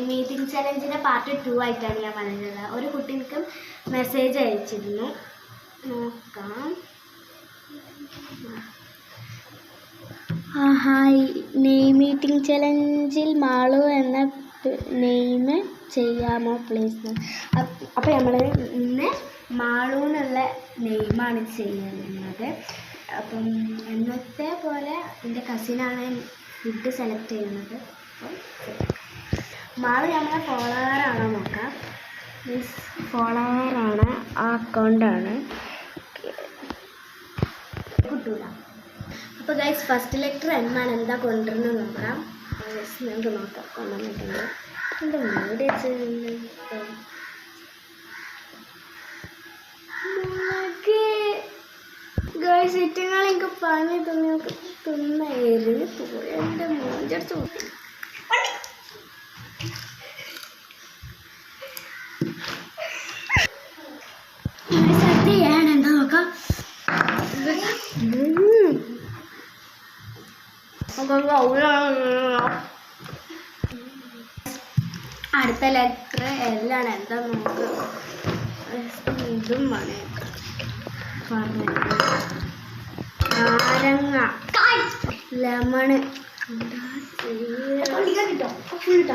Meeting ചലഞ്ചിൻ്റെ part 2 ആയിട്ടാണ് ഞാൻ പറഞ്ഞത്. ഒരു കുട്ടി എനിക്ക് മെസ്സേജ് അയച്ചിരുന്നു, നോക്കാം. ഹായ്, മീറ്റിംഗ് ചലഞ്ചിൽ മാളു എന്ന നെയിം ചെയ്യാമോ പ്ലീസ്. അപ്പോൾ നമ്മൾ ഇന്ന് മാളു എന്നുള്ള നെയിമാണ് ചെയ്യുന്നത്. അപ്പം എന്നത്തെ പോലെ എൻ്റെ കസിനാണ് ഫുഡ് സെലക്ട് ചെയ്യുന്നത്. അപ്പം മാളു നമ്മളെ ഫോളോവറാണോ നോക്കാം. മീൻസ് ഫോളോവറാണ്, ആ അക്കൗണ്ടാണ് കിട്ടൂല. അപ്പോൾ ഗൈസ് ഫസ്റ്റ് ലെറ്റർ എന്നാണ് എന്താ കൊണ്ടുവരുന്നത് നോക്കാം. ഞങ്ങൾക്ക് നോക്കാം കൊണ്ടുവന്നിട്ടുണ്ട്. എൻ്റെ മൂട് ഗൈസ് ഇറ്റങ്ങൾ എനിക്ക് പണി തിന്നേര് പോയി എൻ്റെ മൂഞ്ചടിച്ചു. എന്താ നോക്കാം. അടുത്ത ലെറ്റർ എല്ലാം എന്താ നോക്കുക. ഇതും വേണേ നാരങ്ങ, ലെമണ്,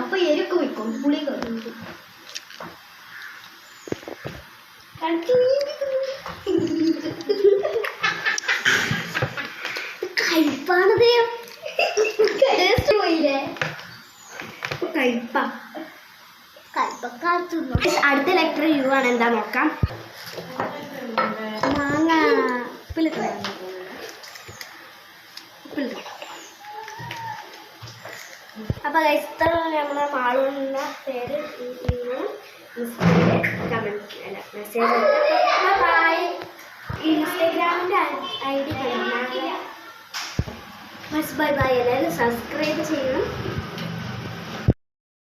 അപ്പൊ എരിക്ക് വയ്ക്കും പുളി കഴിപ്പാണത്. അടുത്ത ലെറ്റർ യു ആണ്. എന്താ നോക്കാം. മാങ്ങ, അപ്പോൾ ഇത്ര നമ്മളെ മാളുന്ന പേര് മെസ്സേജ്. ഇൻസ്റ്റാഗ്രാമിൻ്റെ ID bye bye. എല്ലാവരും സബ്സ്ക്രൈബ് ചെയ്യണം.